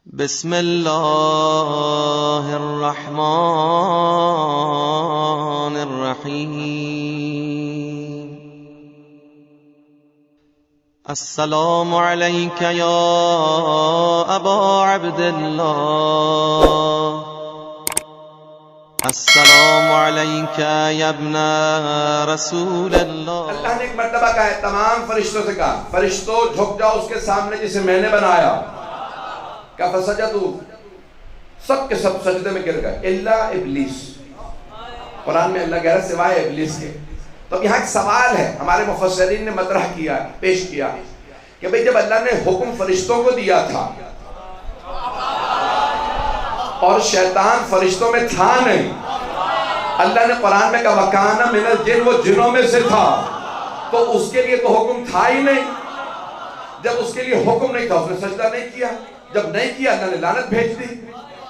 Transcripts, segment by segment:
بسم اللہ الرحمن الرحیم السلام علیک یا ابا عبداللہ السلام علیک یا ابن رسول اللہ۔ اللہ نے ایک مرتبہ کہا ہے، تمام فرشتوں سے کہا، فرشتوں جھک جاؤ اس کے سامنے جسے میں نے بنایا۔ کہا فسجدوا، سب کے سب سجدے میں گر گئے الا ابلیس۔ قرآن میں اللہ کہہ رہا ہے سوائے ابلیس کے۔ تو اب یہاں ایک سوال ہے، ہمارے مفسرین نے مطرح کیا، پیش کیا کہ بھئی جب اللہ نے حکم فرشتوں کو دیا تھا اور شیطان فرشتوں میں تھا نہیں، اللہ نے قرآن میں کہا وَكَانَ مِنَ الْجِنِّ، وہ جنوں میں سے تھا، تو اس کے لیے تو حکم تھا ہی نہیں۔ جب اس کے لیے حکم نہیں تھا اس نے سجدہ نہیں کیا، جب نہیں کیا اللہ نے لعنت بھیج دی۔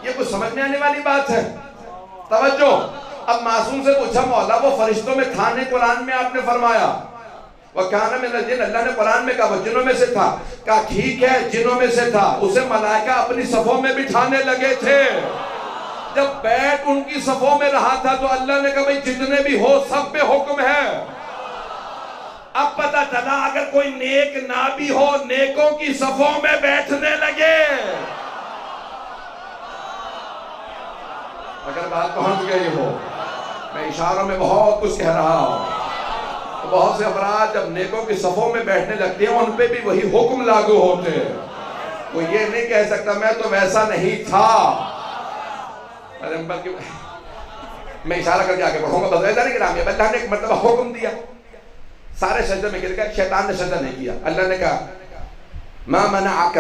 یہ کچھ سمجھ میں آنے والی بات ہے؟ توجہ۔ اب معصوم سے پوچھا مولا وہ فرشتوں میں تھا نہیں، قرآن میں آپ نے فرمایا وَكَانَ مِنَ الْجِنِّ، اللہ نے قرآن میں کہا وہ جنوں میں سے تھا۔ کہا ٹھیک ہے جنوں میں سے تھا، اسے ملائکہ اپنی صفوں میں بٹھانے لگے تھے۔ جب بیٹھ ان کی صفوں میں رہا تھا تو اللہ نے کہا بھئی جتنے بھی ہو سب پہ حکم ہے۔ اب پتہ چلا اگر کوئی نیک نہ بھی ہو نیکوں کی صفوں میں بیٹھنے لگے۔ اگر بات پہنچ گئی ہو، میں اشاروں میں بہت کچھ کہہ رہا ہوں، تو بہت سے افراد جب نیکوں کی صفوں میں بیٹھنے لگتے ہیں ان پہ بھی وہی حکم لاگو ہوتے ہیں۔ وہ یہ نہیں کہہ سکتا میں تو ویسا نہیں تھا، بلکہ میں اشارہ کر کے آگے بڑھوں گا۔ بس ایسا نہیں کہ اللہ نے ایک مرتبہ حکم دیا، سارے سجدے میں گر گئے، شیطان نے سجدہ نہیں کیا۔ اللہ نے کہا ما منعک،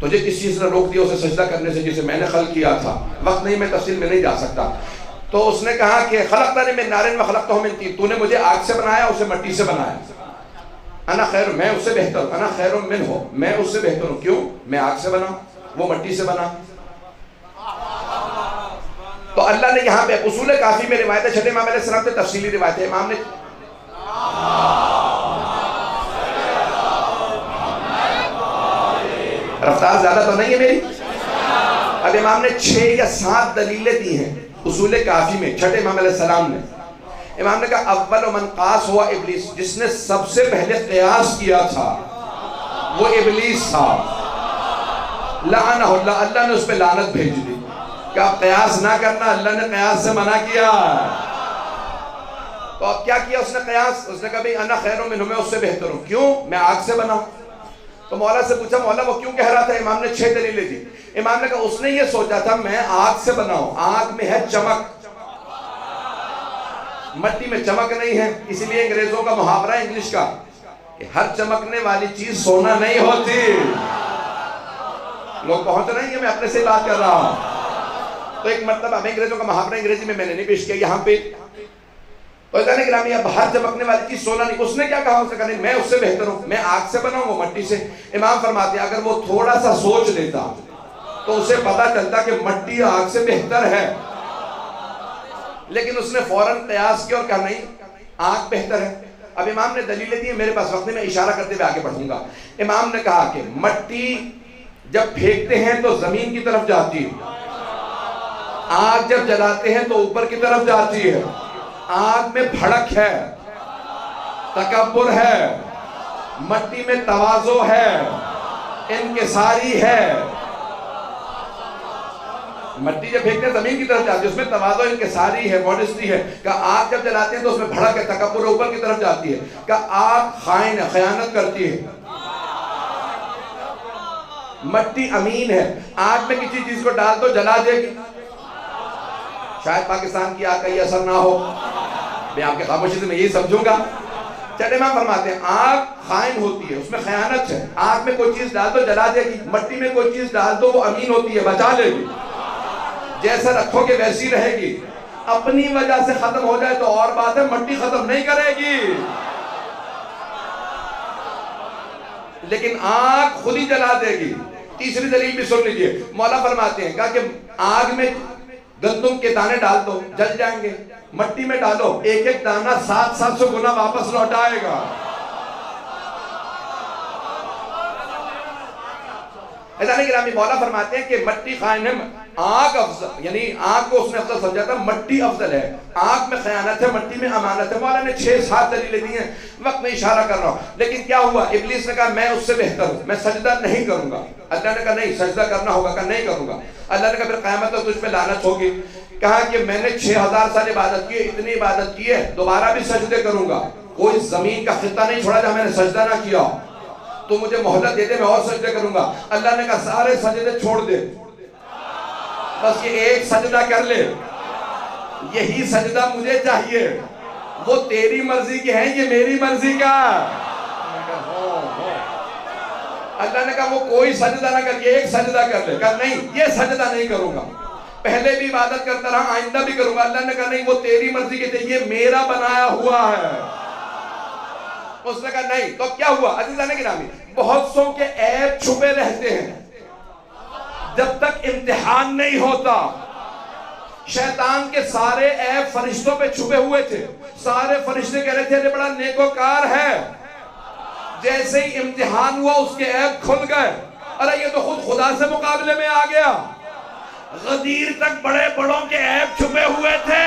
تجھے کس چیز نے روک دیا اسے سجدہ کرنے سے جسے میں نے خلق کیا تھا؟ وقت نہیں، میں تفصیل میں نہیں جا سکتا۔ تو اس نے کہا کہ خلقتنی من نار وخلقتہ من طین، تو نے مجھے آگ سے بنایا اسے مٹی سے بنایا۔ انا خیر، میں اس سے بہتر ہوں، انا خیر منہ، میں اس سے بہتر ہوں۔ کیوں؟ میں آگ سے بنا، وہ مٹی سے بنا۔ تو اللہ نے یہاں پہ اصول کافی میں روایت ہے، چھٹے امام علیہ السلام سے تفصیلی روایت ہے، امام نے رفتار زیادہ تو نہیں ہے میری؟ اب امام نے 6 یا 7 دلیلیں دی ہیں اصول کافی میں، چھٹے امام علیہ السلام نے۔ امام نے کہا اول من قاس ہوا ابلیس، جس نے سب سے پہلے قیاس کیا تھا وہ ابلیس تھا۔ لعنہ اللہ، اللہ نے اس پہ لعنت بھیج دی کہ آپ قیاس نہ کرنا، اللہ نے قیاس سے منع کیا۔ تو اب کیا کیا اس نے قیاس؟ اس نے کہا بھئی انا خیر منہ، میں اس سے بہتر ہوں۔ کیوں؟ میں آگ سے بنا ہوں۔ تو مولا سے پوچھا مولا وہ کیوں کہہ رہا تھا؟ امام نے 6 دلیلیں دی۔ امام نے کہا اس نے یہ سوچا تھا میں آگ سے بنا ہوں، آگ میں ہے چمک، مٹی میں چمک نہیں ہے، اسی لیے انگریزوں کا محاورہ انگلش کا کہ ہر چمکنے والی چیز سونا نہیں ہوتی۔ لوگ پہنچ رہے ہیں، میں اپنے سے بات کر رہا ہوں۔ تو ایک مرتبہ میں انگریزوں کا محاورہ انگریزی میں نے نہیں پیش کیا یہاں پہ، تو اتنے گرامی اب ہر چمکنے والی چیز سونا نہیں۔ اس نے کیا کہا؟ اس نے کہا نہیں میں اس سے بہتر ہوں، میں آگ سے بنا ہوں وہ مٹی سے۔ امام فرماتے ہیں اگر وہ تھوڑا سا سوچ لیتا تو اسے پتا چلتا کہ مٹی آگ سے بہتر ہے، لیکن اس نے فوراً قیاس کیا اور کہا نہیں آگ بہتر ہے۔ اب امام نے دلیلیں دی، میرے پاس وقت نہیں، میں اشارہ کرتے ہوئے آگے بڑھوں گا۔ امام نے کہا کہ مٹی جب پھینکتے ہیں تو زمین کی طرف جاتی ہے، آگ جب جلاتے ہیں تو اوپر کی طرف جاتی ہے۔ آگ میں بھڑک ہے، تکبر ہے، مٹی میں تواضع ہے، انکساری ہے۔ مٹی جب پھینکتے ہیں زمین کی طرف جاتی ہے، اس میں تواضع انکساری ہے، ماڈسٹی ہے۔ کہ آگ جب جلاتے ہیں تو اس میں بھڑک ہے، تکبر اوپر کی طرف جاتی ہے۔ کہ آگ خائن ہے، خیانت کرتی ہے، مٹی امین ہے، آگ میں کسی چیز کو ڈال دو جلا دے گی۔ شاید پاکستان کی آگ کا یہ اثر نہ ہو، میں آپ کے خاموشی سے میں یہی سمجھوں گا۔ چٹے امام فرماتے ہیں آگ خائن ہوتی ہے، اس میں خیانت ہے۔ آگ میں کوئی چیز ڈال دو جلا دے گی، مٹی میں کوئی چیز ڈال دو وہ امین ہوتی ہے، بچا لے گی، جیسا رکھو گے ویسی رہے گی۔ اپنی وجہ سے ختم ہو جائے تو اور بات ہے، مٹی ختم نہیں کرے گی، لیکن آگ خود ہی جلا دے گی۔ تیسری دلیل بھی سن لیجئے، مولا فرماتے ہیں کہا کہ آگ میں گندم کے دانے ڈال دو جل جائیں گے، مٹی میں ڈالو ایک ایک دانہ 700 گنا واپس لوٹ آئے گا۔ عزیزان گرامی، مولا فرماتے ہیں کہ مٹی خائنم، آگ افضل، یعنی آگ کو اس نے افضل سمجھا تھا، مٹی افضل ہے، آگ میں خیانت ہے، مٹی میں امانت ہے۔ مولا نے 6-7 دلیلیں دی ہیں، وقت میں اشارہ کر رہا ہوں، لیکن کیا ہوا؟ ابلیس نے کہا میں اس سے بہتر ہوں، میں سجدہ نہیں کروں گا۔ اللہ نے کہا نہیں، سجدہ کرنا ہوگا، کہا نہیں کروں گا۔ اللہ نے کہا پھر قیامت تو تجھ پہ لعنت ہوگی۔ کہا کہ میں نے 6000 سال عبادت کی ہے، اتنی عبادت کی ہے، دوبارہ بھی سجدے کروں گا، کوئی زمین کا خطہ نہیں چھوڑا جہاں میں نے سجدہ نہ کیا، تو مجھے مہلت دے دے، میں اور سجدے کروں گا۔ اللہ نے کہا سارے سجدے چھوڑ دے، بس یہ ایک سجدہ کر لے، یہی سجدہ مجھے چاہیے، وہ تیری مرضی کے ہیں، یہ میری مرضی کا۔ اللہ نے کہا وہ کوئی سجدہ نہ کر، یہ ایک سجدہ کر لے۔ کہا نہیں، یہ سجدہ نہیں کروں گا، پہلے بھی عبادت کرتا رہا، آئندہ بھی کروں گا۔ اللہ نے کہا نہیں، وہ تیری مرضی کے تھے، یہ میرا بنایا ہوا ہے۔ اس نے کہا نہیں، تو کیا ہوا؟ عزیزان گرامی، بہت سو کے عیب چھپے رہتے ہیں جب تک امتحان نہیں ہوتا۔ شیطان کے سارے عیب فرشتوں پہ چھپے ہوئے تھے، سارے فرشتے کہہ رہے تھے یہ بڑا نیکوکار ہے، جیسے ہی امتحان ہوا اس کے عیب کھل گئے، ارے یہ تو خود خدا سے مقابلے میں آ گیا۔ غدیر تک بڑے بڑوں کے عیب چھپے ہوئے تھے۔